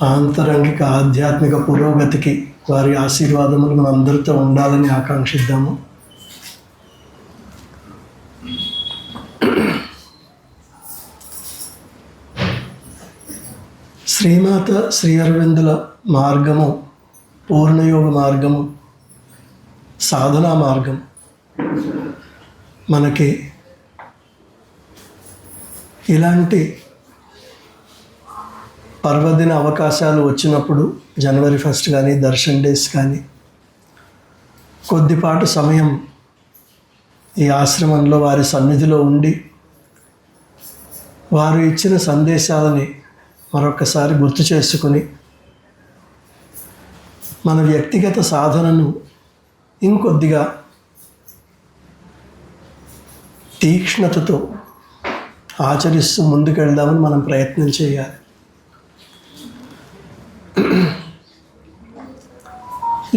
ఆంతరంగిక ఆధ్యాత్మిక పురోగతికి వారి ఆశీర్వాదములు మనందరితో ఉండాలని ఆకాంక్షిద్దాము. శ్రీమాత శ్రీ అరవిందుల మార్గము పూర్ణయోగ మార్గము, సాధనా మార్గం మనకి ఇలాంటి పర్వదిన అవకాశాలు వచ్చినప్పుడు జనవరి 1 కానీ దర్శన్ డేస్ కానీ కొద్దిపాటు సమయం ఈ ఆశ్రమంలో వారి సన్నిధిలో ఉండి వారు ఇచ్చిన సందేశాలని మరొకసారి గుర్తు చేసుకుని మన వ్యక్తిగత సాధనను ఇంకొద్దిగా తీక్ష్ణతతో ఆచరిస్తూ ముందుకెళ్దామని మనం ప్రయత్నం చేయాలి.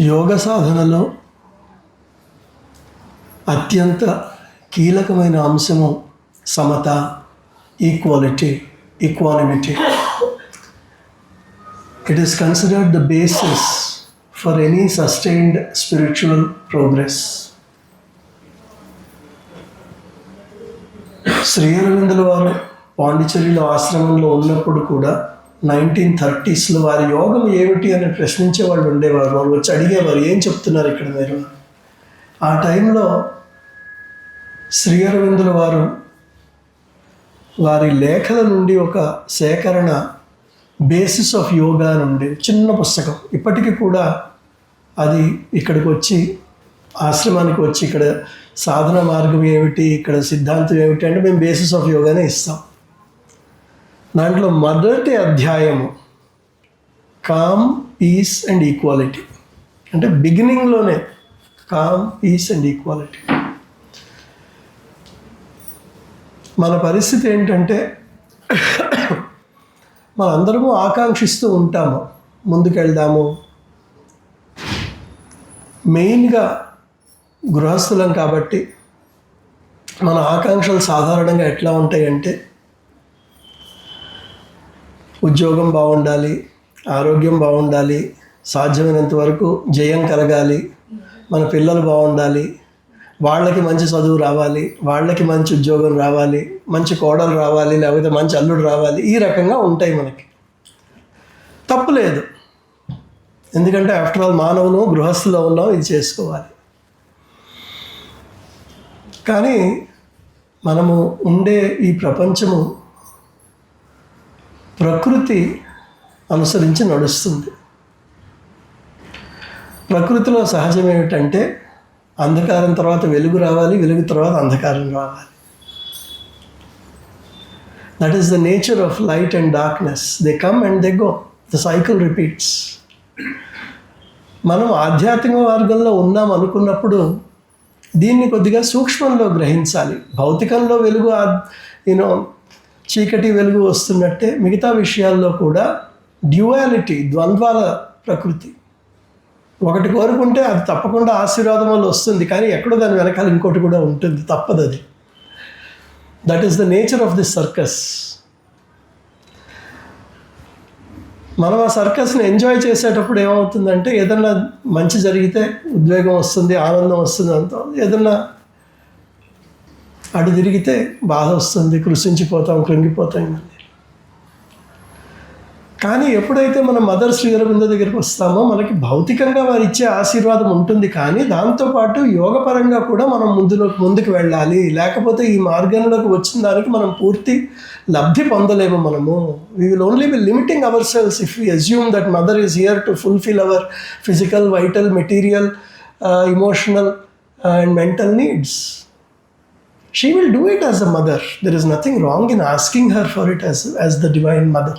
యోగ సాధనలో అత్యంత కీలకమైన అంశము సమత, equanimity. It is considered the basis for any sustained spiritual progress. Sri అరవిందుల వారు పాండిచ్చేరిలో ఆశ్రమంలో ఉన్నప్పుడు కూడా 1930s వారి యోగం ఏమిటి అని ప్రశ్నించే వాళ్ళు ఉండేవారు. వాళ్ళు వచ్చి అడిగేవారు, ఏం చెప్తున్నారు ఇక్కడ మీరు. ఆ టైంలో శ్రీ అరవిందుల వారు వారి లేఖల నుండి ఒక సేకరణ బేసిస్ ఆఫ్ యోగా అని ఉండే చిన్న పుస్తకం. ఇప్పటికీ కూడా అది ఇక్కడికి వచ్చి ఆశ్రమానికి వచ్చి ఇక్కడ సాధన మార్గం ఏమిటి, ఇక్కడ సిద్ధాంతం ఏమిటి అంటే మేము బేసిస్ ఆఫ్ యోగానే ఇస్తాం. దాంట్లో మొదటి అధ్యాయము కామ్, పీస్ అండ్ ఈక్వాలిటీ. అంటే బిగినింగ్లోనే కామ్, పీస్ అండ్ ఈక్వాలిటీ. మన పరిస్థితి ఏంటంటే మనందరము ఆకాంక్షిస్తూ ఉంటాము, ముందుకెళ్దాము. మెయిన్గా గృహస్థులం కాబట్టి మన ఆకాంక్షలు సాధారణంగా ఎట్లా ఉంటాయంటే ఉద్యోగం బాగుండాలి, ఆరోగ్యం బాగుండాలి, సాధ్యమైనంత వరకు జయం కలగాలి, మన పిల్లలు బాగుండాలి, వాళ్ళకి మంచి చదువు రావాలి, వాళ్ళకి మంచి ఉద్యోగం రావాలి, మంచి కోడలు రావాలి, లేకపోతే మంచి అల్లుడు రావాలి. ఈ రకంగా ఉంటాయి మనకి. తప్పులేదు, ఎందుకంటే ఆఫ్టర్ ఆల్ మానవులు గృహస్థులో ఉన్నాం, ఇది చేసుకోవాలి. కానీ మనము ఉండే ఈ ప్రపంచము ప్రకృతి అనుసరించి నడుస్తుంది. ప్రకృతిలో సహజం ఏమిటంటే అంధకారం తర్వాత వెలుగు రావాలి, వెలుగు తర్వాత అంధకారం రావాలి. That is the nature of light and darkness. They come and they go, the cycle repeats. మనం ఆధ్యాత్మిక మార్గంలో ఉన్నాం అనుకున్నప్పుడు దీన్ని కొద్దిగా సూక్ష్మంలో గ్రహించాలి. భౌతికంలో వెలుగు చీకటి వెలుగు వస్తున్నట్టే మిగతా విషయాల్లో కూడా డ్యువాలిటీ, ద్వంద్వాల ప్రకృతి. ఒకటి కోరుకుంటే అది తప్పకుండా ఆశీర్వాదం వల్ల వస్తుంది, కానీ ఎక్కడో దాని వెనకాల ఇంకోటి కూడా ఉంటుంది, తప్పదు అది. That is the nature of this circus. మనం ఆ సర్కస్ని ఎంజాయ్ చేసేటప్పుడు ఏమవుతుందంటే ఏదన్నా మంచి జరిగితే ఉద్వేగం వస్తుంది, ఆనందం వస్తుంది, అంత ఏదన్నా అటు తిరిగితే బాధ వస్తుంది, కృషించిపోతాం, కృంగిపోతాం. కానీ ఎప్పుడైతే మనం మదర్ శ్రీ అరవిందో దగ్గరికి వస్తామో మనకి భౌతికంగా వారు ఇచ్చే ఆశీర్వాదం ఉంటుంది, కానీ దాంతోపాటు యోగపరంగా కూడా మనం ముందుకు వెళ్ళాలి. లేకపోతే ఈ మార్గంలోకి వచ్చిన దానికి మనం పూర్తి లబ్ధి పొందలేము. మనము we will only be limiting ourselves if we assume that mother is here to fulfil our physical, vital, material, emotional and mental needs. She will do it as a mother. There is nothing wrong in asking her for it as the divine mother.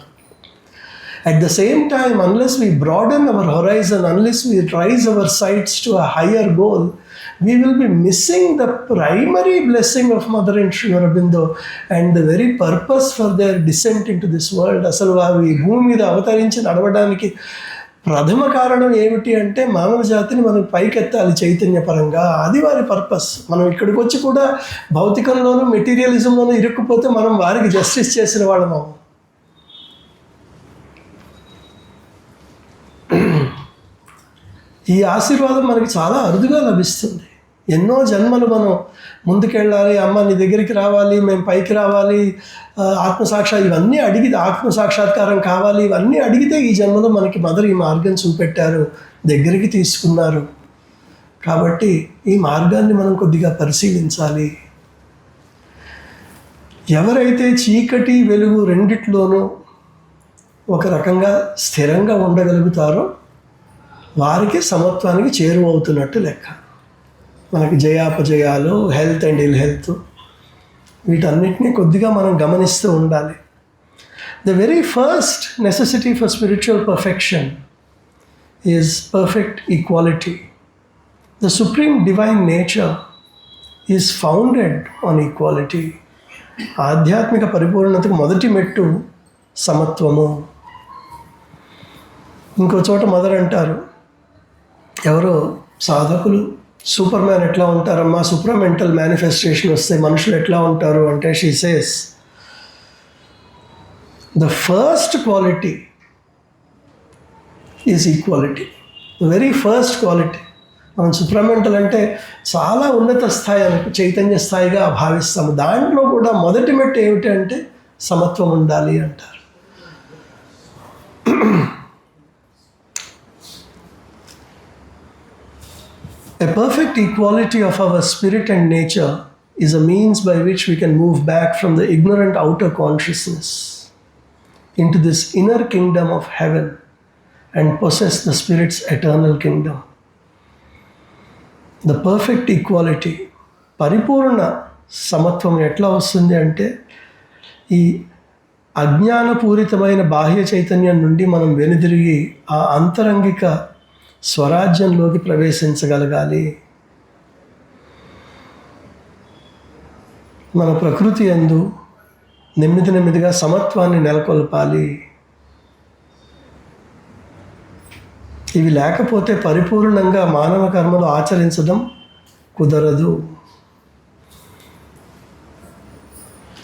At the same time, unless we broaden our horizon, unless we raise our sights to a higher goal, we will be missing the primary blessing of Mother and Sri Aurobindo and the very purpose for their descent into this world. అసలు వారు ఈ భూమి మీద అవతరించి నడవడానికి ప్రథమ కారణం ఏమిటి అంటే మానవ జాతిని మనం పైకెత్తాలి చైతన్యపరంగా. అది వారి పర్పస్. మనం ఇక్కడికి వచ్చి కూడా భౌతికంలోనూ మెటీరియలిజంలోనూ ఇరుక్కుపోతే మనం వారికి జస్టిస్ చేసిన వాళ్ళము. ఈ ఆశీర్వాదం మనకి చాలా అరుదుగా లభిస్తుంది. ఎన్నో జన్మలు మనం ముందుకెళ్ళాలి, అమ్మ నీ దగ్గరికి రావాలి, మేము పైకి రావాలి, ఇవన్నీ ఆత్మసాక్షాత్కారం కావాలి, ఇవన్నీ అడిగితే ఈ జన్మలో మనకి మదర్ ఈ మార్గం చూపెట్టారు, దగ్గరికి తీసుకున్నారు. కాబట్టి ఈ మార్గాన్ని మనం కొద్దిగా పరిశీలించాలి. ఎవరైతే చీకటి వెలుగు రెండిట్లోనూ ఒక రకంగా స్థిరంగా ఉండగలుగుతారో వారికి సమత్వానికి చేరువవుతున్నట్టు లెక్క. మనకి జయాపజయాలు, హెల్త్ అండ్ ఇల్ హెల్త్, వీటన్నిటినీ కొద్దిగా మనం గమనిస్తూ ఉండాలి. The very first necessity for spiritual perfection is perfect equality. The supreme divine nature is founded on equality. ఆధ్యాత్మిక పరిపూర్ణతకు మొదటి మెట్టు సమత్వము. ఇంకో చోట మదర్ అంటారు, ఎవరో సాధకులు సూపర్ మ్యాన్ ఎట్లా ఉంటారమ్మా, సూపర్మెంటల్ మేనిఫెస్టేషన్ వస్తే మనుషులు ఎట్లా ఉంటారు అంటే, she says the first quality is equality. The very first quality. మనం సూపర్మెంటల్ అంటే చాలా ఉన్నత స్థాయి, చైతన్య స్థాయిగా భావిస్తాము. దాంట్లో కూడా మొదటి మెట్టు ఏమిటి అంటే సమత్వం ఉండాలి అంటారు. A perfect equality of our spirit and nature is a means by which we can move back from the ignorant outer consciousness into this inner kingdom of heaven and possess the spirit's eternal kingdom. The perfect equality, పరిపూర్ణ సమత్వం ఎట్లా వస్తుంది అంటే, ఈ అజ్ఞానపూరితమైన బాహ్య చైతన్యం నుండి మనం వెనుదిరిగి ఆ అంతరంగిక స్వరాజ్యంలోకి ప్రవేశించగలగాలి. మన ప్రకృతి యందు నెమ్మదిగా సమత్వాన్ని నెలకొల్పాలి. ఇవి లేకపోతే పరిపూర్ణంగా మానవ కర్మలు ఆచరించడం కుదరదు.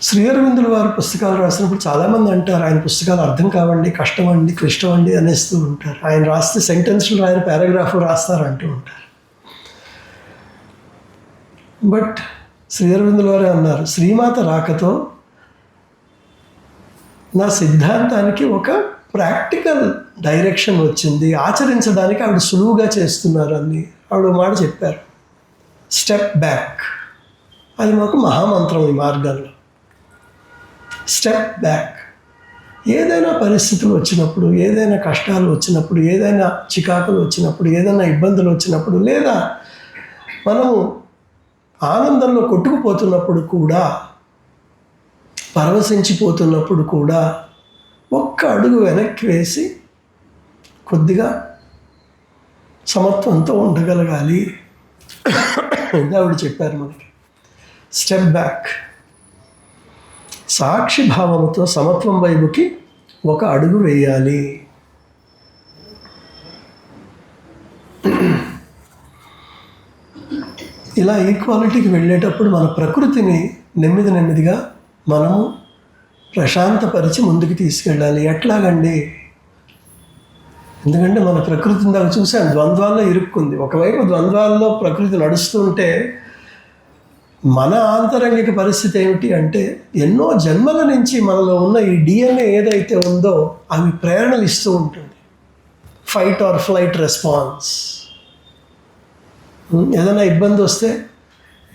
శ్రీ అరవిందుల వారు పుస్తకాలు రాసినప్పుడు చాలామంది అంటారు, ఆయన పుస్తకాలు అర్థం కావండి, కష్టమండి, క్లిష్టమండి అనేస్తూ ఉంటారు. ఆయన రాస్తే సెంటెన్స్లు రాయని పారాగ్రాఫ్ రాస్తారు అంటూ ఉంటారు. బట్ శ్రీ అరవిందుల వారే అన్నారు, శ్రీమాత రాకతో నా సిద్ధాంతానికి ఒక ప్రాక్టికల్ డైరెక్షన్ వచ్చింది, ఆచరించడానికి ఆవిడ సులువుగా చేస్తున్నారు అని ఆవిడ మాట చెప్పారు. స్టెప్ బ్యాక్, అది మాకు మహామంత్రం ఈ మార్గంలో. Step back. ఏదైనా పరిస్థితులు వచ్చినప్పుడు, ఏదైనా కష్టాలు వచ్చినప్పుడు, ఏదైనా చికాకులు వచ్చినప్పుడు, ఏదైనా ఇబ్బందులు వచ్చినప్పుడు, లేదా మనము ఆనందంలో కొట్టుకుపోతున్నప్పుడు కూడా, పరవశించిపోతున్నప్పుడు కూడా ఒక్క అడుగు వెనక్కి వేసి కొద్దిగా సమత్వంతో ఉండగలగాలి. ఆవిడ చెప్పారు మనకి. స్టెప్ బ్యాక్, సాక్షి భావముతో సమత్వం వైపుకి ఒక అడుగు వేయాలి. ఇలా ఈక్వాలిటీకి వెళ్ళేటప్పుడు మన ప్రకృతిని నెమ్మదిగా మనము ప్రశాంతపరిచి ముందుకు తీసుకెళ్ళాలి. ఎట్లాగండి? ఎందుకంటే మన ప్రకృతిని దాకా చూసాను, ద్వంద్వాల్లో ఇరుక్కుంది. ఒకవైపు ద్వంద్వాల్లో ప్రకృతి నడుస్తూ ఉంటే మన ఆంతరంగిక పరిస్థితి ఏమిటి అంటే, ఎన్నో జన్మల నుంచి మనలో ఉన్న ఈ డిఎన్ఏ ఏదైతే ఉందో అవి ప్రేరణలు ఇస్తూ ఉంటుంది. Fight or flight response. ఏదైనా ఇబ్బంది వస్తే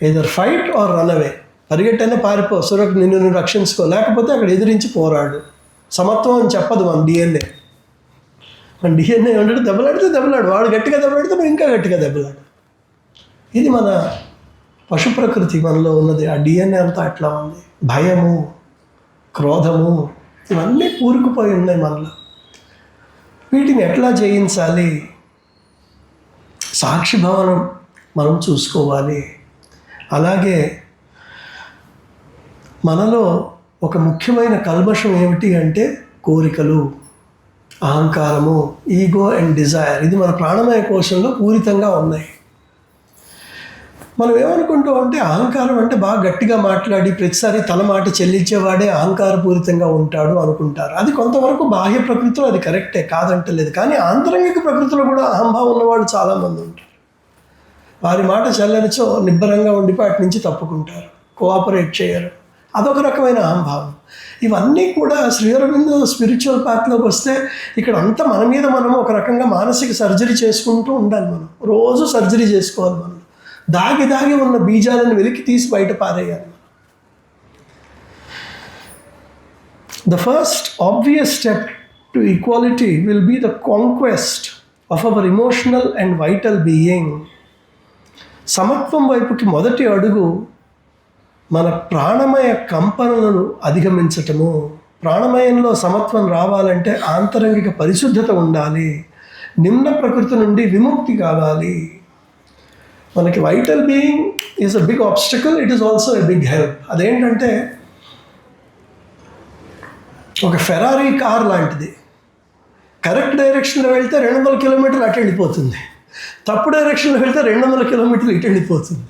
either fight or run away, పరిగెట్టైనా పారిపో, నిన్ను రక్షించుకో, లేకపోతే అక్కడ ఎదిరించి పోరాడు. సమత్వం అని చెప్పదు మన డిఎన్ఏ. మన డిఎన్ఏ ఏమంటే దెబ్బలాడు, వాడు గట్టిగా దెబ్బలాడితే మనం ఇంకా గట్టిగా దెబ్బలాడు. ఇది మన పశు ప్రకృతి మనలో ఉన్నది. ఆ డిఎన్ఏ అంతా అట్లా ఉంది. భయము, క్రోధము ఇవన్నీ కూరుకుపోయి ఉన్నాయి మనలో. వీటిని ఎట్లా జయించాలి? సాక్షిభావనం మనం చూసుకోవాలి. అలాగే మనలో ఒక ముఖ్యమైన కల్మషం ఏమిటి అంటే కోరికలు, అహంకారము, ఈగో అండ్ డిజైర్. ఇది మన ప్రాణమయ కోశంలో పూరితంగా ఉన్నాయి. మనం ఏమనుకుంటూ ఉంటే అహంకారం అంటే బాగా గట్టిగా మాట్లాడి ప్రతిసారి తన మాట చెల్లించేవాడే అహంకారపూరితంగా ఉంటాడు అనుకుంటారు. అది కొంతవరకు బాహ్య ప్రకృతిలో అది కరెక్టే, కాదంటలేదు. కానీ ఆంతరంగిక ప్రకృతిలో కూడా అహంభావం ఉన్నవాళ్ళు చాలామంది ఉంటారు. వారి మాట చెల్లనిచో నిబ్బరంగా ఉండిపోయి అటు నుంచి తప్పుకుంటారు, కోఆపరేట్ చేయరు. అదొక రకమైన అహంభావం. ఇవన్నీ కూడా శ్రీ అరవిందో స్పిరిచువల్ పాత్లోకి వస్తే ఇక్కడ అంతా మన మీద మనం ఒక రకంగా మానసిక సర్జరీ చేసుకుంటూ ఉండాలి. మనం రోజు సర్జరీ చేసుకోవాలి. మనం దాగి ఉన్న బీజాలను వెలికి తీసి బయట పారేయాలి. The first obvious step to equality will be the conquest of our emotional and vital being. సమత్వం వైపుకి మొదటి అడుగు మన ప్రాణమయ కంపనలను అధిగమించటము. ప్రాణమయంలో సమత్వం రావాలంటే ఆంతరంగిక పరిశుద్ధత ఉండాలి, నిమ్న ప్రకృతి నుండి విముక్తి కావాలి. మనకి vital being is a big obstacle, it is also a big help. అదేంటంటే ఒక ఫెరారీ కార్ లాంటిది. కరెక్ట్ డైరెక్షన్లో వెళ్తే 200 కిలోమీటర్లు అటు వెళ్ళిపోతుంది, తప్పు డైరెక్షన్లో వెళ్తే 200 కిలోమీటర్లు ఇటు వెళ్ళిపోతుంది.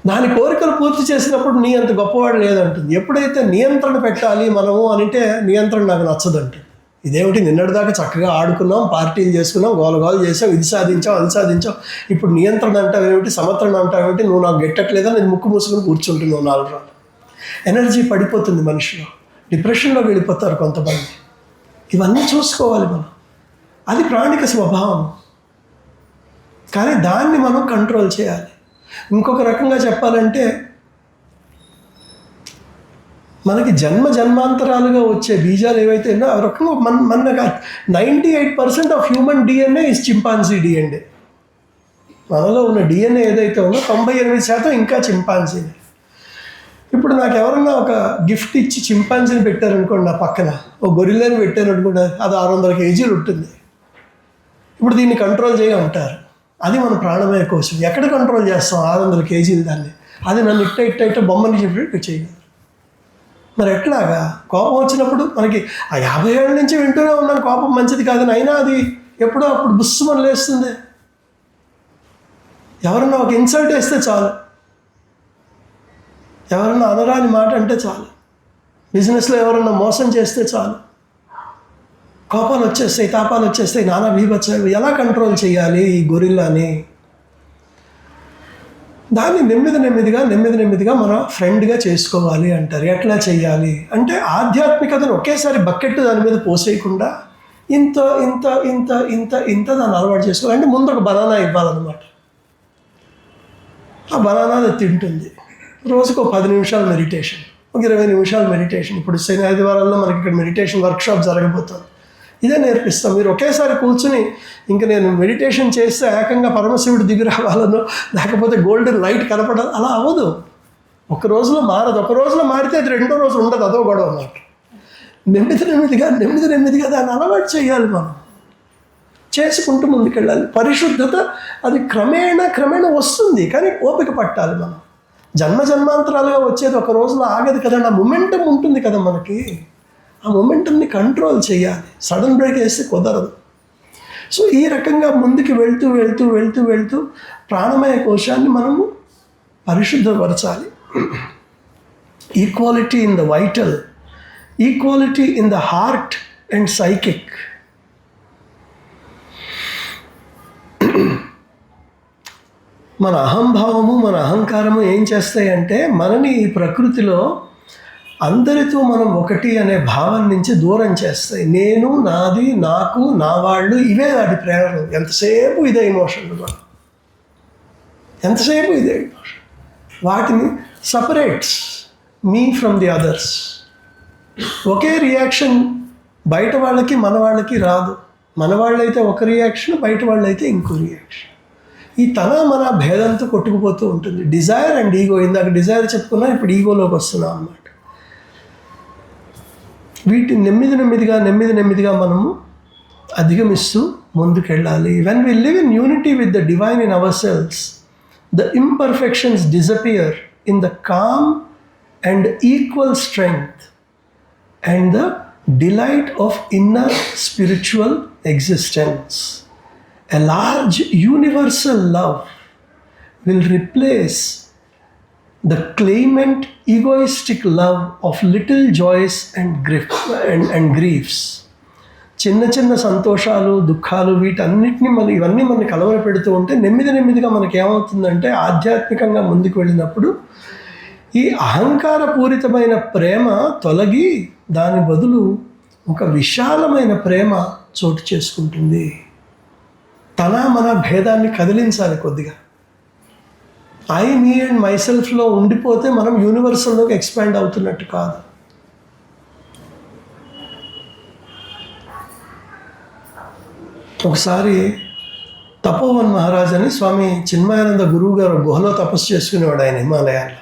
దాని కోరికలు పూర్తి చేసినప్పుడు నీ అంత గొప్పవాడు లేదంటుంది. ఎప్పుడైతే నియంత్రణ పెట్టాలి మనము అంటే నియంత్రణ నాకు నచ్చదంటుంది. ఇదేమిటి, నిన్నటిదాకా చక్కగా ఆడుకున్నాం, పార్టీలు చేసుకున్నాం, గోలగోలు చేసాం, ఇది సాధించాం, అది సాధించాం, ఇప్పుడు నియంత్రణ అంటావేమిటి, సమత్రణ అంటావేమిటి, నువ్వు నాకు గెట్టట్లేదా, నేను ముక్కు మూసుకుని కూర్చుంటున్నావు 4 రోజులు. ఎనర్జీ పడిపోతుంది మనిషిలో, డిప్రెషన్లోకి వెళ్ళిపోతారు కొంతమంది. ఇవన్నీ చూసుకోవాలి మనం. అది ప్రాణిక స్వభావం, కానీ దాన్ని మనం కంట్రోల్ చేయాలి. ఇంకొక రకంగా చెప్పాలంటే మనకి జన్మాంతరాలుగా వచ్చే బీజాలు ఏవైతే ఉన్నాయో ఆ రకంగా మనకు 98% of human DNA is chimpanzee DNA. మనలో ఉన్న డిఎన్ఏ ఏదైతే ఉందో 98% ఇంకా చింపాంజీనే. ఇప్పుడు నాకు ఎవరన్నా ఒక గిఫ్ట్ ఇచ్చి చింపాంజీని పెట్టారనుకోండి, నా పక్కన ఒక గొరిల్లాని పెట్టారనుకోండి, అది 600 కేజీలు ఉంటుంది. ఇప్పుడు దీన్ని కంట్రోల్ అంటారు. అది మన ప్రాణమయ కోశం. ఎక్కడ కంట్రోల్ చేస్తాం 600 కేజీలు దాన్ని? అది నన్ను ఇట్ట బొమ్మని చెప్పి చేయగలరు. మరి ఎట్లాగా? కోపం వచ్చినప్పుడు మనకి ఆ 50 ఏళ్ళ నుంచి వింటూనే ఉన్నాను కోపం మంచిది కాదని, అయినా అది ఎప్పుడో అప్పుడు బుస్సుమని లేస్తుంది. ఎవరన్నా ఒక ఇన్సల్ట్ వేస్తే చాలు, ఎవరన్నా అనరాని మాట అంటే చాలు, బిజినెస్లో ఎవరన్నా మోసం చేస్తే చాలు, కోపాలు వచ్చేస్తాయి, తాపాలు వచ్చేస్తాయి, నానా బీభత్సాలు. ఎలా కంట్రోల్ చేయాలి ఈ గొరిల్లాని? దాన్ని నెమ్మదిగా మన ఫ్రెండ్గా చేసుకోవాలి అంటారు. ఎట్లా చేయాలి అంటే ఆధ్యాత్మికతను ఒకేసారి బకెట్ దాని మీద పోసేయకుండా ఇంత ఇంత ఇంత ఇంత ఇంత దాన్ని అలవాటు చేసుకోవాలి. అంటే ముందు ఒక బనానా ఇవ్వాలన్నమాట. ఆ బనానా అది తింటుంది. రోజుకు 10 నిమిషాలు మెడిటేషన్, ఒక 20 నిమిషాలు మెడిటేషన్. ఇప్పుడు శని ఆదివారాల్లో మనకి ఇక్కడ మెడిటేషన్ వర్క్షాప్ జరగబోతుంది. ఇదే నేర్పిస్తాం. మీరు ఒకేసారి కూర్చుని ఇంక నేను మెడిటేషన్ చేస్తే ఏకంగా పరమశివుడు దిగి రావాలనో లేకపోతే గోల్డెన్ లైట్ కనపడాలి, అలా అవ్వదు. ఒక రోజులో మారదు. ఒక రోజులో మారితే అది 2వ రోజు ఉండదు, అదో గొడవ అన్నమాట. నెమ్మదిగా దాన్ని అలవాటు చేయాలి. మనం చేసుకుంటూ ముందుకెళ్ళాలి. పరిశుద్ధత అది క్రమేణా వస్తుంది, కానీ ఓపిక పట్టాలి. మనం జన్మాంతరాలుగా వచ్చేది ఒక రోజులో ఆగదు కదా. ఆ మొమెంటం ఉంటుంది కదా మనకి, ఆ మొమెంటంని కంట్రోల్ చేయాలి. సడన్ బ్రేక్ వేస్తే కుదరదు. సో ఈ రకంగా ముందుకు వెళ్తూ ప్రాణమయ కోశాన్ని మనము పరిశుద్ధపరచాలి. Equality in the vital, equality in the heart and psychic. మన అహంభావము, మన అహంకారము ఏం చేస్తాయంటే మనని ఈ ప్రకృతిలో అందరితో మనం ఒకటి అనే భావం నుంచి దూరం చేస్తాయి. నేను, నాది, నాకు, నా వాళ్ళు, ఇవే వాటి ప్రేరణ. ఎంతసేపు ఇదే ఎమోషన్లు, మనం ఎంతసేపు ఇదే ఎమోషన్. వాటిని separates me from the others. Okay reaction బయట వాళ్ళకి మన వాళ్ళకి రాదు. మన వాళ్ళైతే ఒక రియాక్షన్, బయట వాళ్ళైతే ఇంకో రియాక్షన్. ఈ మన భేదంతో కొట్టుకుపోతూ ఉంటుంది. Desire and ego. ఇందాక డిజైర్ చెప్పుకున్నా, ఇప్పుడు ఈగోలోకి వస్తున్నాం అన్నమాట. వీటిని నెమ్మదిగా మనము అధిగమిస్తూ ముందుకెళ్ళాలి. When we live in unity with the divine in ourselves, the imperfections disappear in the calm and equal strength and the delight of inner spiritual existence. A large universal love will replace the claimant egoistic love of little joys and griefs. చిన్న చిన్న సంతోషాలు, దుఃఖాలు, వీటన్నిటిని ఇవన్నీ మనని కలవర పెడుతూ ఉంటే నెమ్మదిగా మనకి ఏమవుతుందంటే ఆధ్యాత్మికంగా ముందుకు వెళ్ళినప్పుడు ఈ అహంకారపూరితమైన ప్రేమ తొలగి దాని బదులు ఒక విశాలమైన ప్రేమ చోటు చేసుకుంటుంది. మన భేదాన్ని కదిలించాలి కొద్దిగా. ఐ, మీ అండ్ మైసెల్ఫ్లో ఉండిపోతే మనం యూనివర్సల్లోకి ఎక్స్పాండ్ అవుతున్నట్టు కాదు. ఒకసారి తపోవన్ మహారాజ్ అని స్వామి చిన్మయానంద గురువు గారు గుహలో తపస్సు చేసుకునేవాడు ఆయన హిమాలయాల్లో.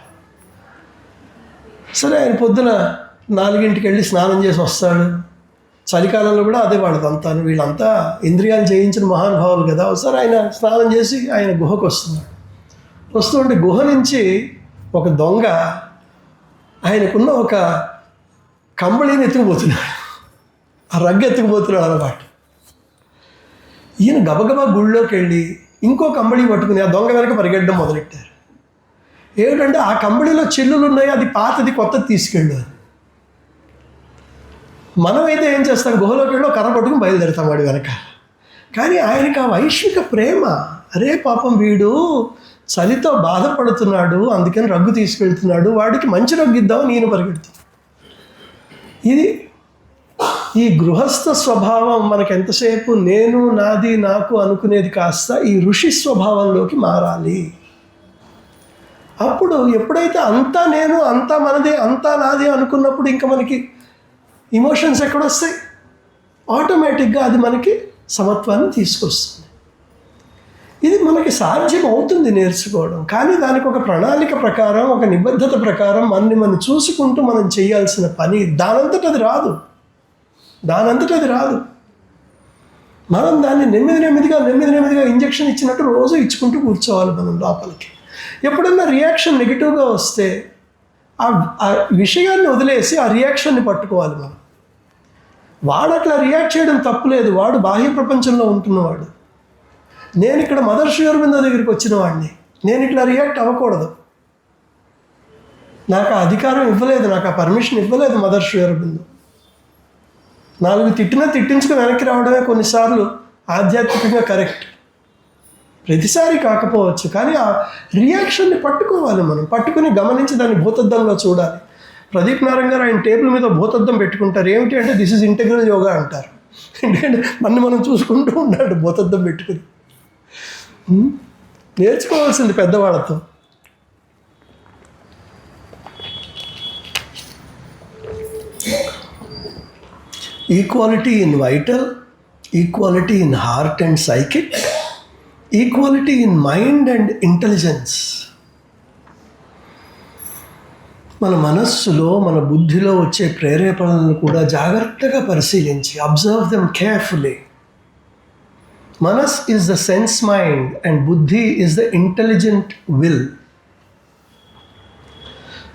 సరే, ఆయన పొద్దున 4 వెళ్ళి స్నానం చేసి వస్తాడు. చలికాలంలో కూడా అదే వాడదంతా. వీళ్ళంతా ఇంద్రియాలు జయించిన మహానుభావులు కదా. ఒకసారి ఆయన స్నానం చేసి ఆయన గుహకు వస్తుంటే గుహ నుంచి ఒక దొంగ ఆయనకున్న ఒక కంబళిని ఎత్తుకుపోతున్నాడు, ఆ రగ్గు ఎత్తుకుపోతున్నాడు అన్నమాట. ఈయన గబగబా గుళ్ళోకి వెళ్ళి ఇంకో కంబళి పట్టుకుని ఆ దొంగ వెనక పరిగెట్టడం మొదలెట్టారు. ఏమిటంటే ఆ కంబళిలో చిల్లులు ఉన్నాయి, అది పాతది, కొత్తది తీసుకెళ్ళు. మనమైతే ఏం చేస్తాం, గుహలోకి వెళ్ళి కర్ర పట్టుకుని బయలుదేరుతాం వాడి వెనక. కానీ ఆయనకి ఆ వైశ్విక ప్రేమ, అరే పాపం వీడు చలితో బాధపడుతున్నాడు, అందుకని రగ్గు తీసుకెళ్తున్నాడు, వాడికి మంచి రగ్గు ఇద్దామని నేను పరిగెడుతాను. ఇది ఈ గృహస్థ స్వభావం మనకు ఎంతసేపు నేను, నాది, నాకు అనుకునేది కాస్త ఈ ఋషి స్వభావంలోకి మారాలి. అప్పుడు ఎప్పుడైతే అంతా నేను, అంతా మనదే, అంతా నాదే అనుకున్నప్పుడు ఇంకా మనకి ఇమోషన్స్ ఎక్కడొస్తాయి? ఆటోమేటిక్గా అది మనకి సమత్వాన్ని తీసుకొస్తుంది. ఇది మనకి సాధ్యం అవుతుంది నేర్చుకోవడం. కానీ దానికి ఒక ప్రణాళిక ప్రకారం, ఒక నిబద్ధత ప్రకారం మనం చూసుకుంటూ మనం చేయాల్సిన పని. దానంతట అది రాదు. మనం దాన్ని నెమ్మదిగా ఇంజెక్షన్ ఇచ్చినట్టు రోజు ఇచ్చుకుంటూ కూర్చోవాలి మనం లోపలికి. ఎప్పుడన్నా రియాక్షన్ నెగిటివ్గా వస్తే ఆ విషయాన్ని వదిలేసి ఆ రియాక్షన్ని పట్టుకోవాలి మనం. వాడు అట్లా రియాక్ట్ చేయడం తప్పులేదు, వాడు బాహ్య ప్రపంచంలో ఉంటున్నవాడు. నేను ఇక్కడ మదర్ శ్రీ అరవిందో దగ్గరికి వచ్చిన వాడిని, నేను ఇట్లా రియాక్ట్ అవ్వకూడదు. నాకు ఆ అధికారం ఇవ్వలేదు, నాకు ఆ పర్మిషన్ ఇవ్వలేదు మదర్ శ్రీ అరవిందో. 4 తిట్టించుకుని వెనక్కి రావడమే కొన్నిసార్లు ఆధ్యాత్మికంగా కరెక్ట్. ప్రతిసారి కాకపోవచ్చు, కానీ ఆ రియాక్షన్ని పట్టుకోవాలి మనం. పట్టుకుని గమనించి దాన్ని భూతద్దంలో చూడాలి. ప్రదీప్ నారాయణ గారు ఆయన టేబుల్ మీద భూతద్దం పెట్టుకుంటారు. ఏమిటి అంటే దిస్ ఇస్ ఇంటెగ్రల్ యోగా అంటారు. ఎందుకంటే మనం చూసుకుంటూ ఉన్నాడు భూతద్దం పెట్టుకుని. నేర్చుకోవాల్సింది పెద్దవాళ్ళతో. Equality in vital, equality in heart and psychic, equality in mind and intelligence. మన మనస్సులో, మన బుద్ధిలో వచ్చే ప్రేరేపణలను కూడా జాగ్రత్తగా పరిశీలించి observe them carefully. Manas is the sense mind and buddhi is the intelligent will.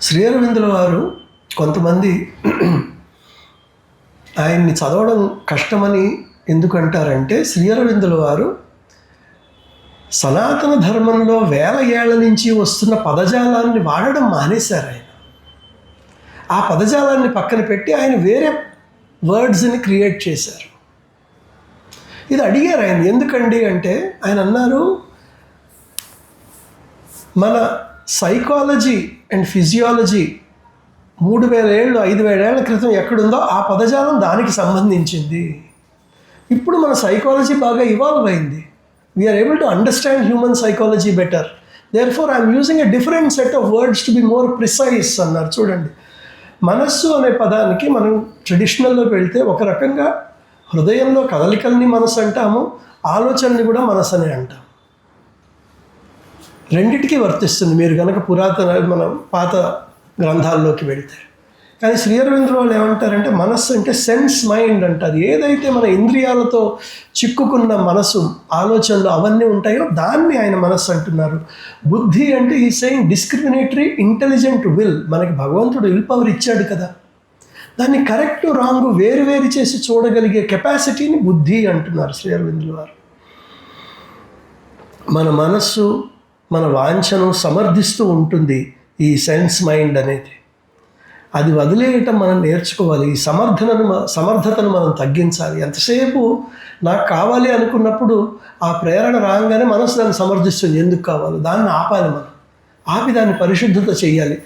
Sri అరవిందుల వారు కొంతమంది ఆయన్ని చదవడం కష్టమని ఎందుకంటారంటే, శ్రీ అరవిందుల వారు సనాతన ధర్మంలో 1000 ఏళ్ల నుంచి వస్తున్న పదజాలాన్ని వాడడం మానేశారు. ఆయన ఆ పదజాలాన్ని పక్కన పెట్టి ఆయన వేరే వర్డ్స్ని క్రియేట్ చేశారు. ఇది అడిగారు ఆయన, ఎందుకండి అంటే ఆయన అన్నారు, మన సైకాలజీ అండ్ ఫిజియాలజీ 3000 ఏళ్ళు 5000 ఏళ్ల క్రితం ఎక్కడుందో ఆ పదజాలం దానికి సంబంధించింది. ఇప్పుడు మన సైకాలజీ బాగా ఇవాల్వ్ అయింది. We are able to understand human psychology better. Therefore I'm using a different set of words to be more precise అన్నారు. చూడండి, మనస్సు అనే పదానికి మనం ట్రెడిషనల్లోకి వెళ్తే ఒక రకంగా హృదయంలో కదలికల్ని మనసు అంటాము, ఆలోచనని కూడా మనసు అని అంటాం. రెండిటికీ వర్తిస్తుంది మీరు కనుక మన పాత గ్రంథాల్లోకి వెళితే. కానీ శ్రీ అరవిందుల వాళ్ళు ఏమంటారంటే, మనస్సు అంటే సెన్స్ మైండ్ అంటారు. ఏదైతే మన ఇంద్రియాలతో చిక్కుకున్న మనసు, ఆలోచనలు అవన్నీ ఉంటాయో దాన్ని ఆయన మనస్సు అంటున్నారు. బుద్ధి అంటే ఈ సెయింగ్ డిస్క్రిమినేటరీ ఇంటెలిజెంట్ విల్. మనకి భగవంతుడు విల్ పవర్ ఇచ్చాడు కదా, దాన్ని కరెక్ట్ రాంగ్ వేరు చేసి చూడగలిగే కెపాసిటీని బుద్ధి అంటున్నారు శ్రీ అరవిందుల వారు. మన మనస్సు మన వాంఛను సమర్థిస్తూ ఉంటుంది ఈ సెన్స్ మైండ్ అనేది. అది వదిలేయటం మనం నేర్చుకోవాలి. ఈ సమర్థతను మనం తగ్గించాలి. ఎంతసేపు నాకు కావాలి అనుకున్నప్పుడు ఆ ప్రేరణ రాగానే మనసు దాన్ని సమర్థిస్తుంది. ఎందుకు కావాలో దాన్ని ఆపాలి. మనం ఆపి దాన్ని పరిశుద్ధత చేయాలి.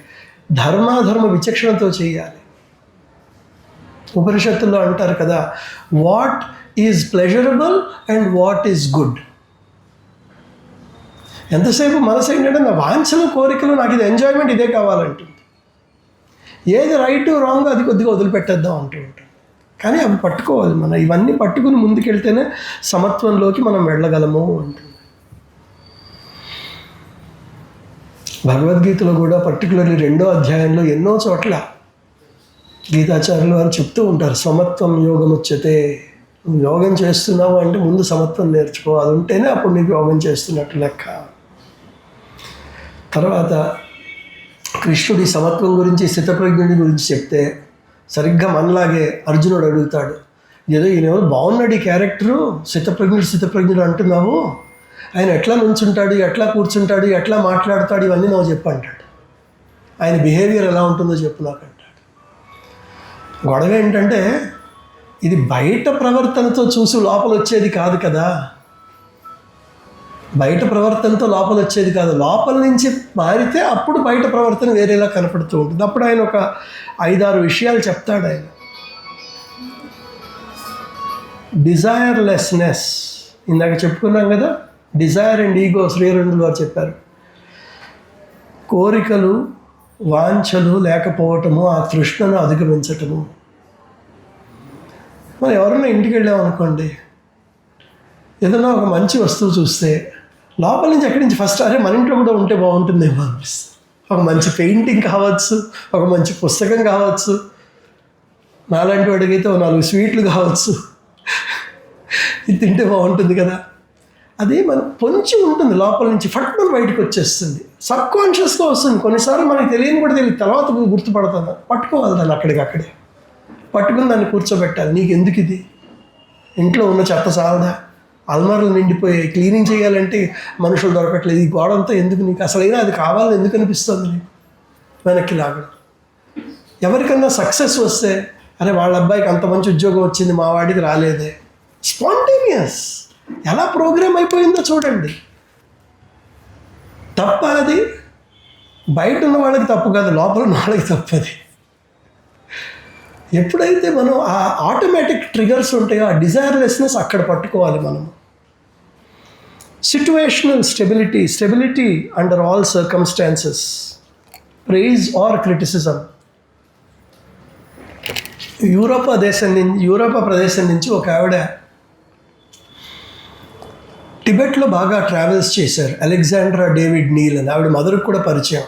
ధర్మాధర్మ విచక్షణతో చేయాలి. ఉపనిషత్తుల్లో అంటారు కదా, what is pleasurable and what is good. ఎంతసేపు మనసు ఏంటంటే నా వాంఛలు కోరికలు, నాకు ఇది ఎంజాయ్మెంట్, ఇదే కావాలంటుంది. ఏది రైట్ రాంగ్ అది కొద్దిగా వదిలిపెట్టేద్దాం అంటూ ఉంటుంది. కానీ అవి పట్టుకోవాలి. మనం ఇవన్నీ పట్టుకుని ముందుకెళ్తేనే సమత్వంలోకి మనం వెళ్ళగలము అంటుంది. భగవద్గీతలో కూడా పర్టికులర్లీ 2వ అధ్యాయంలో ఎన్నో చోట్ల గీతాచార్యులు వారు చెప్తూ ఉంటారు, సమత్వం యోగముచ్యతే. నువ్వు యోగం చేస్తున్నావు అంటే ముందు సమత్వం నేర్చుకో. అది ఉంటేనే అప్పుడు నీకు యోగం చేస్తున్నట్టు లెక్క. తర్వాత కృష్ణుడి సమత్వం గురించి, స్థితప్రజ్ఞుడి గురించి చెప్తే సరిగ్గా మనలాగే అర్జునుడు అడుగుతాడు, ఏదో ఈయన ఎవరు బాగున్నాడు ఈ క్యారెక్టరు, స్థితప్రజ్ఞుడు అంటున్నావు, ఆయన ఎట్లా నుంచుంటాడు, ఎట్లా కూర్చుంటాడు, ఎట్లా మాట్లాడతాడు, ఇవన్నీ నువ్వు చెప్పు అంటాడు. ఆయన బిహేవియర్ ఎలా ఉంటుందో చెప్పు నాకు అంటాడు. గొడవ ఏంటంటే ఇది బయట ప్రవర్తనతో చూసి లోపల వచ్చేది కాదు కదా. బయట ప్రవర్తనతో లోపల వచ్చేది కాదు. లోపల నుంచి మారితే అప్పుడు బయట ప్రవర్తన వేరేలా కనపడుతూ ఉంటుంది. అప్పుడు ఆయన ఒక 5-6 విషయాలు చెప్తాడు. ఆయన డిజైర్లెస్నెస్, ఇందాక చెప్పుకున్నాం కదా, డిజైర్ అండ్ ఈగో శ్రీరంగులు వారు చెప్పారు. కోరికలు, వాంఛలు లేకపోవటము, ఆ తృష్ణను అధిగమించటము. మనం ఎవరైనా ఇంటికి వెళ్ళామనుకోండి, ఏదైనా ఒక మంచి వస్తువు చూస్తే లోపల నుంచి ఎక్కడి నుంచి ఫస్ట్ అరే మన ఇంట్లో కూడా ఉంటే బాగుంటుందేమో అనిపిస్తుంది. ఒక మంచి పెయింటింగ్ కావచ్చు, ఒక మంచి పుస్తకం కావచ్చు, నాలాంటి వాడికైతే 4 స్వీట్లు కావచ్చు, ఇది తింటే బాగుంటుంది కదా. అది మనం పొంచి ఉంటుంది లోపల నుంచి, ఫట్ బయటకు వచ్చేస్తుంది. సబ్కాన్షియస్గా వస్తుంది. కొన్నిసార్లు మనకి తెలియని కూడా తెలియదు, తర్వాత గుర్తుపడుతుంది. పట్టుకోవాలి దాన్ని, అక్కడికక్కడే పట్టుకుని దాన్ని కూర్చోబెట్టాలి. నీకు ఎందుకు ఇది, ఇంట్లో ఉన్న చెత్త చాలదా, అల్మార్లు నిండిపోయాయి, క్లీనింగ్ చేయాలంటే మనుషులు దొరకట్లేదు, ఈ గోడంతా ఎందుకు నీకు, అసలైనా అది కావాలని ఎందుకు అనిపిస్తుంది నీకు, వెనక్కి లాగడం. ఎవరికన్నా సక్సెస్ వస్తే అరే వాళ్ళ అబ్బాయికి అంత మంచి ఉద్యోగం వచ్చింది, మా వాడికి రాలేదే, స్పాంటేనియస్, ఎలా ప్రోగ్రామ్ అయిపోయిందో చూడండి. తప్ప అది బయట ఉన్న వాళ్ళకి తప్పు కాదు, లోపల ఉన్న వాళ్ళకి తప్పది. ఎప్పుడైతే మనం ఆ ఆటోమేటిక్ ట్రిగర్స్ ఉంటాయో, ఆ డిజైర్లెస్నెస్ అక్కడ పట్టుకోవాలి మనం. Situational stability under all circumstances, praise or criticism. Europa ప్రదేశం నుంచి ఒక ఆవిడ టిబెట్లో బాగా ట్రావెల్స్ చేశారు, అలెగ్జాండ్రా డేవిడ్ నీల్ అని. ఆవిడ మదర్కి కూడా పరిచయం.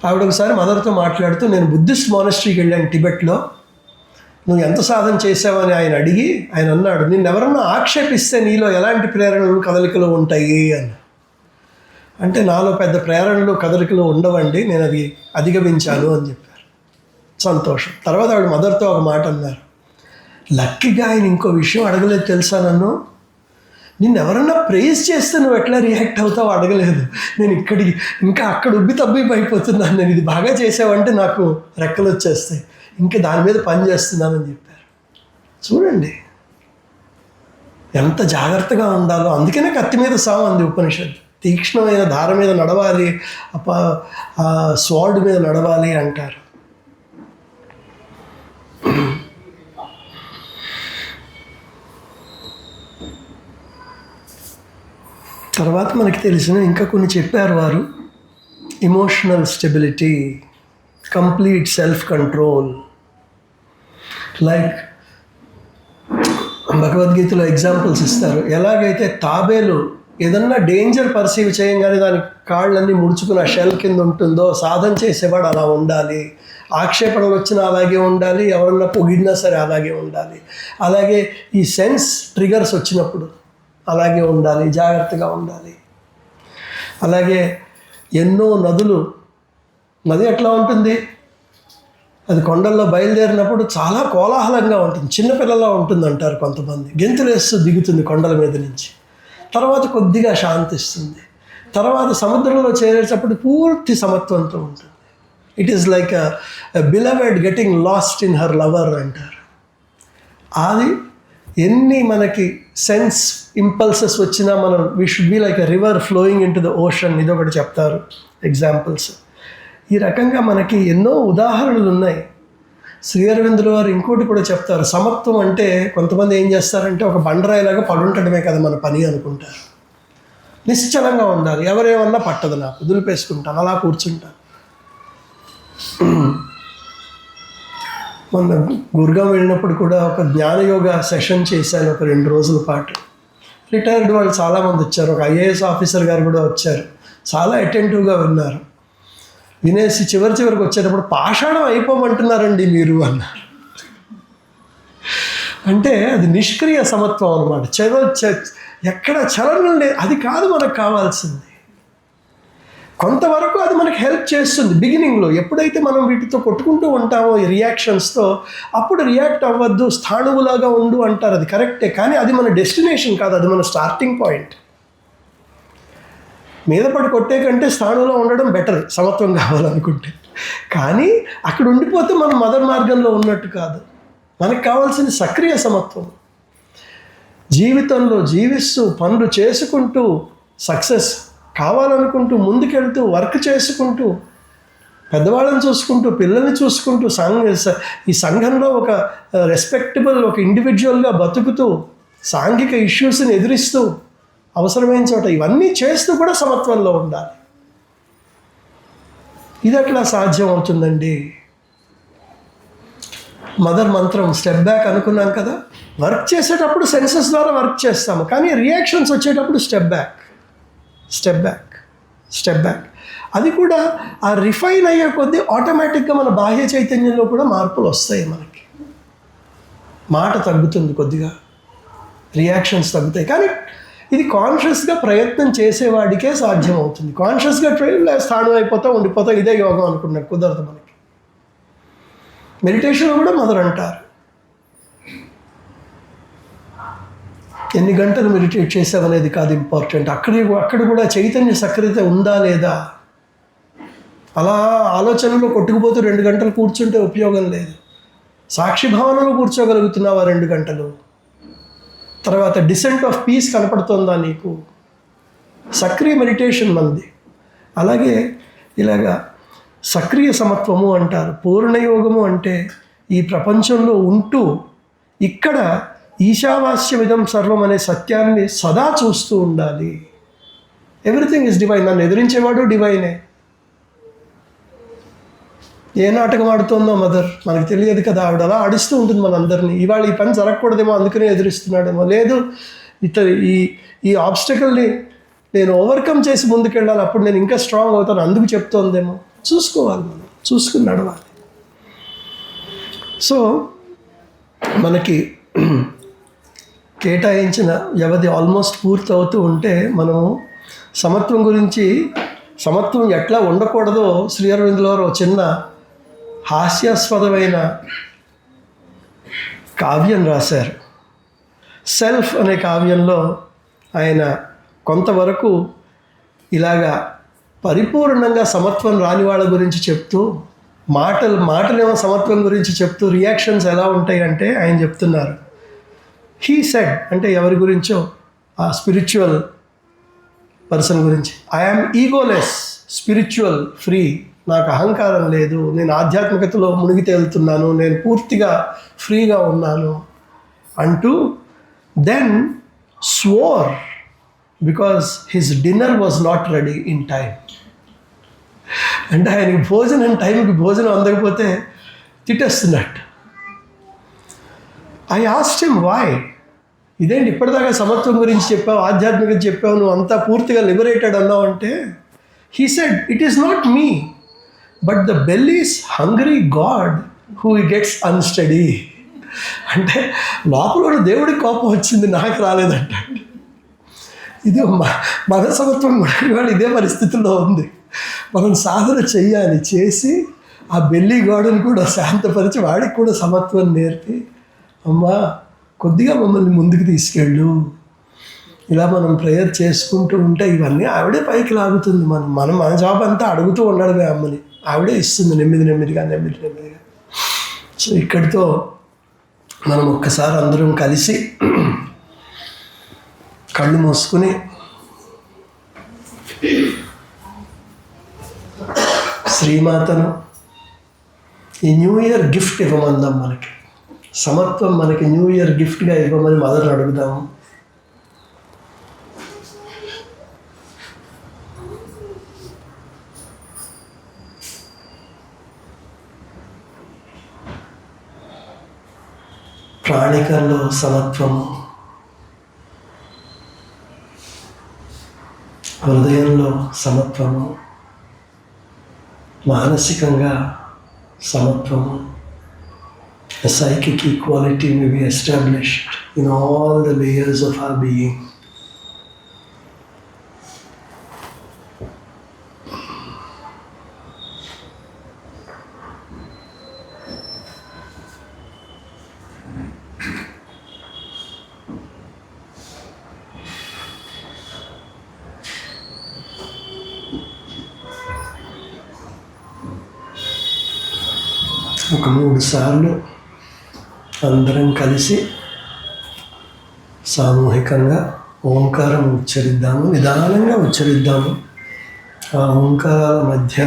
ఆవిడ ఒకసారి మదర్తో మాట్లాడుతూ, నేను బుద్ధిస్ట్ మానస్ట్రీకి వెళ్ళాను టిబెట్లో, నువ్వు ఎంత సాధన చేసావని ఆయన అడిగి, ఆయన అన్నాడు, నిన్ను ఎవరన్నా ఆక్షేపిస్తే నీలో ఎలాంటి ప్రేరణలు కదలికలు ఉంటాయి అని. అంటే నాలో పెద్ద ప్రేరణలు కదలికలు ఉండవండి, నేను అది అధిగమించాను అని చెప్పారు. సంతోషం. తర్వాత ఆవిడ మదర్తో ఒక మాట అన్నారు, లక్కీగా ఆయన ఇంకో విషయం అడగలేదు తెలుసా, నిన్ను ఎవరన్నా ప్రేజ్ చేస్తే నువ్వు ఎట్లా రియాక్ట్ అవుతావో అడగలేదు. నేను ఇంకా అక్కడ ఉబ్బి అయిపోతున్నాను, నేను ఇది బాగా చేసావంటే నాకు రెక్కలు వచ్చేస్తాయి, ఇంకా దాని మీద పని చేస్తున్నానని చెప్పారు. చూడండి ఎంత జాగ్రత్తగా ఉండాలో. అందుకనే కత్తి మీద సావు అంది ఉపనిషత్తు. తీక్ష్ణమైన దార మీద నడవాలి, స్వార్డ్ మీద నడవాలి అంటారు. తర్వాత మనకి తెలిసిన ఇంకా కొన్ని చెప్పారు వారు. Emotional stability, complete self control. Like భగవద్గీతలో ఎగ్జాంపుల్స్ ఇస్తారు. ఎలాగైతే తాబేలు ఏదన్నా డేంజర్ పర్సీవ్ చేయంగానే దాని కాళ్ళన్నీ ముడుచుకుని ఆ షెల్ కింద ఉంటుందో, సాధన చేసేవాడు అలా ఉండాలి. ఆక్షేపణలు వచ్చినా అలాగే ఉండాలి, ఎవరన్నా పొగిడినా సరే అలాగే ఉండాలి. అలాగే ఈ సెన్స్ ట్రిగర్స్ వచ్చినప్పుడు అలాగే ఉండాలి, జాగ్రత్తగా ఉండాలి. అలాగే ఎన్నో నది ఎట్లా ఉంటుంది, అది కొండల్లో బయలుదేరినప్పుడు చాలా కోలాహలంగా ఉంటుంది, చిన్నపిల్లలా ఉంటుంది అంటారు కొంతమంది. గెంతులేస్తూ దిగుతుంది కొండల మీద నుంచి, తర్వాత కొద్దిగా శాంతిస్తుంది. తర్వాత సముద్రంలో చేరేటప్పుడు పూర్తి సమత్వంతో ఉంటుంది. It is like beloved getting lost in her lover అంటారు. అది ఎన్ని మనకి సెన్స్ ఇంపల్సెస్ వచ్చినా మనం we should be like a river flowing in to the ocean, ఇదొకటి చెప్తారు ఎగ్జాంపుల్స్. ఈ రకంగా మనకి ఎన్నో ఉదాహరణలు ఉన్నాయి. శ్రీ అరవిందుల వారు ఇంకోటి కూడా చెప్తారు, సమత్వం అంటే కొంతమంది ఏం చేస్తారంటే ఒక బండరాయిలాగా పడుంటడమే కదా మన పని అనుకుంటారు. నిశ్చలంగా ఉండాలి, ఎవరేమన్నా పట్టదు, నాకు దులిపేసుకుంటాను, అలా కూర్చుంటాను. మొన్న గుర్గాం వెళ్ళినప్పుడు కూడా ఒక జ్ఞానయోగ సెషన్ చేశాను ఒక 2 రోజుల పాటు. రిటైర్డ్ వాళ్ళు చాలామంది వచ్చారు, ఒక ఐఏఎస్ ఆఫీసర్ గారు కూడా వచ్చారు, చాలా అటెంటివ్గా విన్నారు. వినేసి చివరికి వచ్చేటప్పుడు పాషాణం అయిపోమంటున్నారండి మీరు అన్నారు. అంటే అది నిష్క్రియ సమత్వం అనమాట. ఎక్కడ చలనం లేదు, అది కాదు మనకు కావాల్సింది. కొంతవరకు అది మనకు హెల్ప్ చేస్తుంది బిగినింగ్లో. ఎప్పుడైతే మనం వీటితో కొట్టుకుంటూ ఉంటామో ఈ రియాక్షన్స్తో, అప్పుడు రియాక్ట్ అవ్వద్దు, స్థాణువులాగా ఉండు అంటారు. అది కరెక్టే, కానీ అది మన డెస్టినేషన్ కాదు, అది మన స్టార్టింగ్ పాయింట్. మీద పడి కొట్టే కంటే స్థానంలో ఉండడం బెటర్ సమత్వం కావాలనుకుంటే. కానీ అక్కడ ఉండిపోతే మనం మదర్ మార్గంలో ఉన్నట్టు కాదు. మనకు కావాల్సింది సక్రియ సమత్వం. జీవితంలో జీవిస్తూ పనులు చేసుకుంటూ సక్సెస్ కావాలనుకుంటూ ముందుకెళ్తూ వర్క్ చేసుకుంటూ పెద్దవాళ్ళని చూసుకుంటూ పిల్లల్ని చూసుకుంటూ ఈ సంఘంలో ఒక రెస్పెక్టబుల్ ఒక ఇండివిజువల్గా బతుకుతూ సాంఘిక ఇష్యూస్ని ఎదురిస్తూ అవసరమైన చోట ఇవన్నీ చేస్తూ కూడా సమత్వంలో ఉండాలి. ఇది ఎట్లా సాధ్యం అవుతుందండి? మదర్ మంత్రం స్టెప్ బ్యాక్ అనుకున్నాం కదా. వర్క్ చేసేటప్పుడు సెన్సెస్ ద్వారా వర్క్ చేస్తాము, కానీ రియాక్షన్స్ వచ్చేటప్పుడు స్టెప్ బ్యాక్. అది కూడా ఆ రిఫైన్ అయ్యే కొద్దీ ఆటోమేటిక్గా మన బాహ్య చైతన్యంలో కూడా మార్పులు వస్తాయి. మనకి మాట తగ్గుతుంది, కొద్దిగా రియాక్షన్స్ తగ్గుతాయి. కానీ ఇది కాన్షియస్గా ప్రయత్నం చేసేవాడికే సాధ్యం అవుతుంది. కాన్షియస్గా స్థానం అయిపోతా ఉండిపోతా ఇదే యోగం అనుకున్నట్టు కుదరదు మనకి. మెడిటేషన్ కూడా మదర్ అంటారు, ఎన్ని గంటలు మెడిటేట్ చేసావనేది కాదు ఇంపార్టెంట్, అక్కడ కూడా చైతన్య సక్రియత ఉందా లేదా. అలా ఆలోచనలో కొట్టుకుపోతూ 2 గంటలు కూర్చుంటే ఉపయోగం లేదు. సాక్షి భావనలో కూర్చోగలుగుతున్నావా 2 గంటలు? తర్వాత డిసెంట్ ఆఫ్ పీస్ కనపడుతుందా నీకు? సక్రియ మెడిటేషన్ మంది. అలాగే ఇలాగా సక్రియ సమత్వము అంటారు. పూర్ణయోగము అంటే ఈ ప్రపంచంలో ఉంటూ ఇక్కడ ఈశావాస్యమిదం సర్వం అనే సత్యాన్ని సదా చూస్తూ ఉండాలి. Everything is divine. నన్ను ఎదిరించేవాడు డివైనే. ఏ నాటకం ఆడుతుందో మదర్ మనకు తెలియదు కదా. ఆవిడ అలా ఆడిస్తూ ఉంటుంది మనందరినీ. ఇవాళ ఈ పని జరగకూడదేమో అందుకనే ఎదురిస్తున్నాడేమో, లేదు ఈ ఆబ్స్టకల్ని నేను ఓవర్కమ్ చేసి ముందుకెళ్ళాలి, అప్పుడు నేను ఇంకా స్ట్రాంగ్ అవుతాను, అందుకు చెప్తోందేమో. చూసుకోవాలి, మనం చూసుకుని నడవాలి. సో మనకి కేటాయించిన వ్యవధి ఆల్మోస్ట్ పూర్తి అవుతూ ఉంటే మనము సమత్వం గురించి, సమత్వం ఎట్లా ఉండకూడదో శ్రీ అరవిందుల వారు చిన్న హాస్యాస్పదమైన కావ్యం రాశారు. సెల్ఫ్ అనే కావ్యంలో ఆయన కొంతవరకు ఇలాగా పరిపూర్ణంగా సమత్వం రాని వాళ్ళ గురించి చెప్తూ, మాటలేమో సమత్వం గురించి చెప్తూ రియాక్షన్స్ ఎలా ఉంటాయి అంటే ఆయన చెప్తున్నారు. హీ సెడ్ అంటే ఎవరి గురించో, ఆ స్పిరిచువల్ పర్సన్ గురించి, ఐఆమ్ ఈగోలెస్, స్పిరిచువల్, ఫ్రీ, నాకు అహంకారం లేదు, నేను ఆధ్యాత్మికతలో మునిగి తేలుతున్నాను, నేను పూర్తిగా ఫ్రీగా ఉన్నాను అంటూ then swore because his dinner was not ready in time. అంటే ఆయనకి టైంకి భోజనం అందకపోతే తిట్టేస్తున్నట్టు. ఐ ఆస్క్డ్ హిమ్ వై, ఇదేంటి ఇప్పటిదాకా సమత్వం గురించి చెప్పావు, ఆధ్యాత్మికత చెప్పావు, నువ్వు అంతా పూర్తిగా లిబరేటెడ్ అన్నావు అంటే, he said it is not me but the bell is hungry God who gets unsteady. అంటే లోపల దేవుడికి కోపం వచ్చింది, నాకు రాలేదంట. ఇది మన సమత్వం కూడా ఇవాళ ఇదే పరిస్థితుల్లో ఉంది. మనం సాధన చెయ్యాలి, చేసి ఆ బెల్లి గాడుని కూడా శాంతపరిచి వాడికి కూడా సమత్వం నేర్పి, అమ్మా కొద్దిగా మమ్మల్ని ముందుకు తీసుకెళ్ళు, ఇలా మనం ప్రేయర్ చేసుకుంటూ ఉంటే ఇవన్నీ ఆవిడే పైకి లాగుతుంది. మనం మన జాబ్ అంతా అడుగుతూ ఉండడమే అమ్మని. ఆవిడే ఇస్తుంది నెమ్మదిగా. సో ఇక్కడితో మనం ఒక్కసారి అందరం కలిసి కళ్ళు మూసుకుని శ్రీమాతను ఈ న్యూ ఇయర్ గిఫ్ట్ ఇవ్వమందాం. మనకి సమత్వం మనకి న్యూ ఇయర్ గిఫ్ట్గా ఇవ్వమని మదర్ని అడుగుదాము. ప్రాణికంలో సమత్వము, హృదయంలో సమత్వము, మానసికంగా సమత్వము, a psychic equality may be established in all the layers of our being. ఒక 3 సార్లు అందరం కలిసి సామూహికంగా ఓంకారం ఉచ్చరిద్దాము. నిదానంగా ఉచ్చరిద్దాము. ఆ ఓంకారాల మధ్య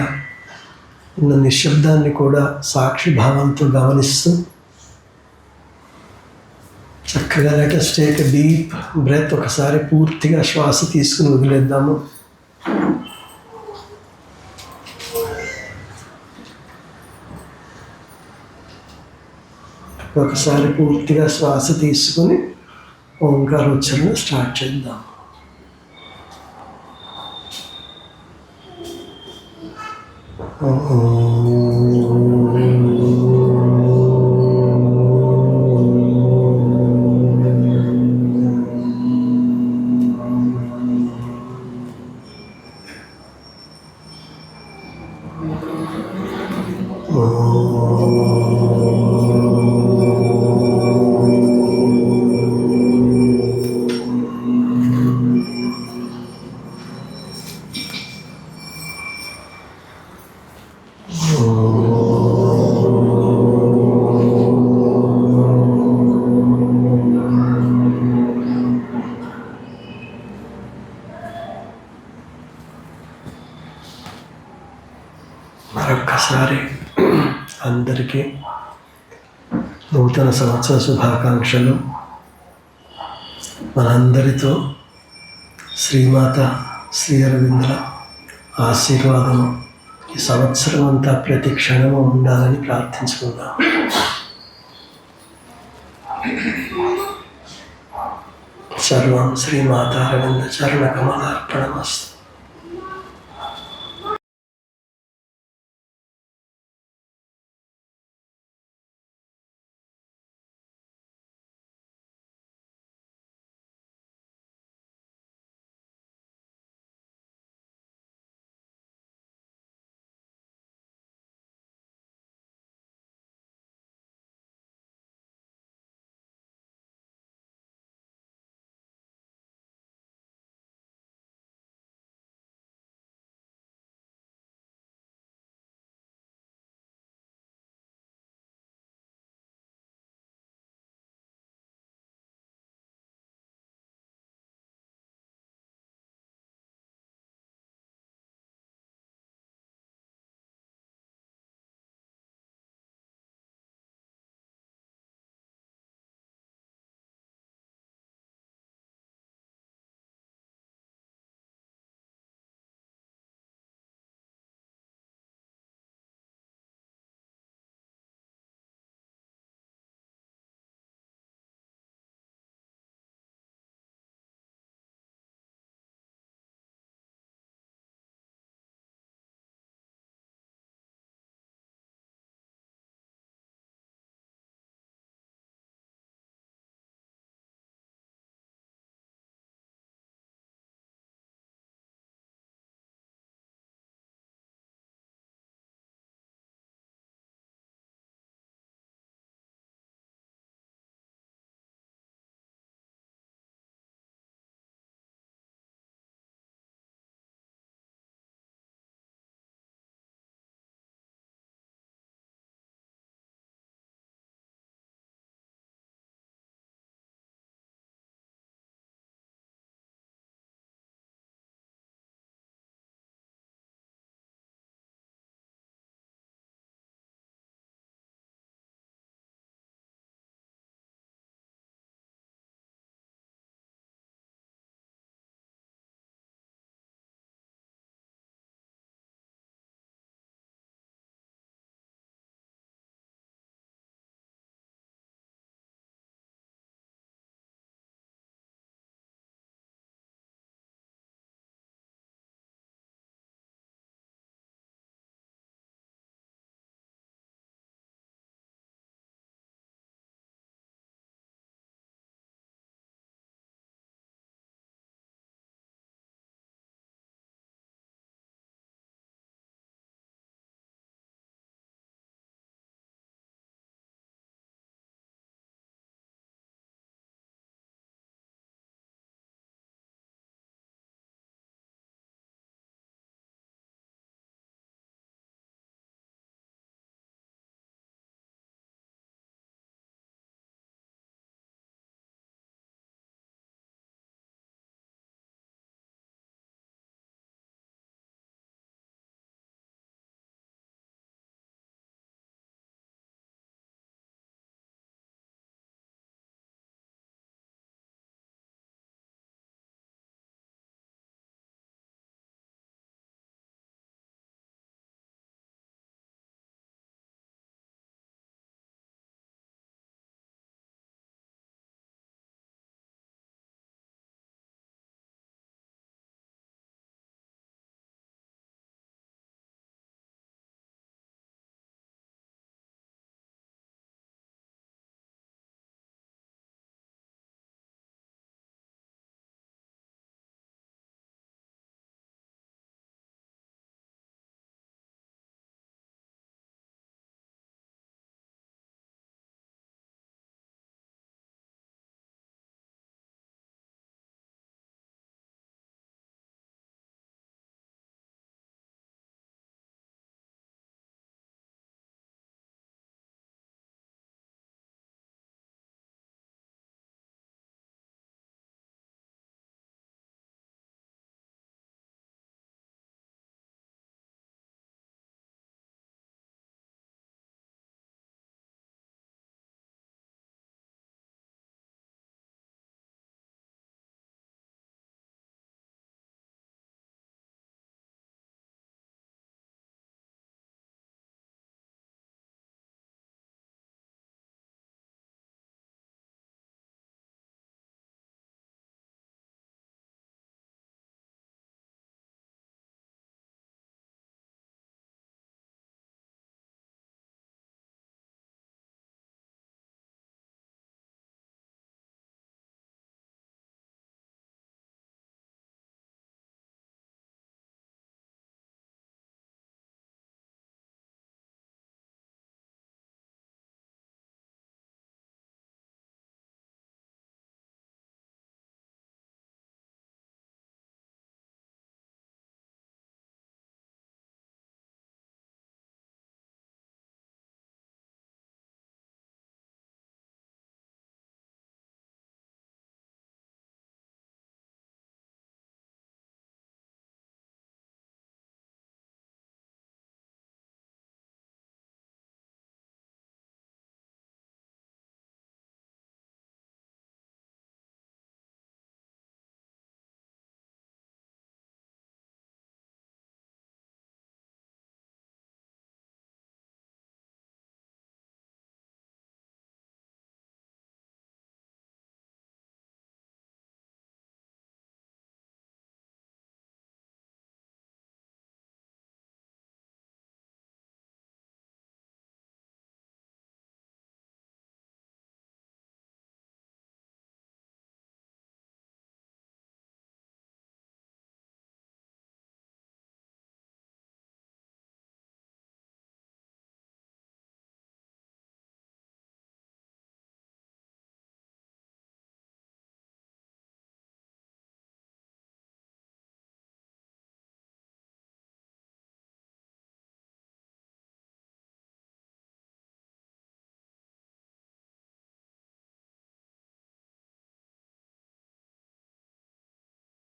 ఉన్న నిశ్శబ్దాన్ని కూడా సాక్షి భావంతో గమనిస్తూ చక్కగా let us take a deep breath. ఒకసారి పూర్తిగా శ్వాస తీసుకుని వదిలేద్దాము. ఒకసారి పూర్తిగా శ్వాస తీసుకుని ఓంకార ఉచ్చారణ స్టార్ట్ చేద్దాం. మరొక్కసారి అందరికీ నూతన సంవత్సర శుభాకాంక్షలు. మనందరితో శ్రీమాత శ్రీ అరవిందుల ఆశీర్వాదము ఈ సంవత్సరం అంతా ప్రతి క్షణము ఉండాలని ప్రార్థించుకుందాం. సర్వం శ్రీమాత అరవింద చరణ కమలార్పణమస్తు.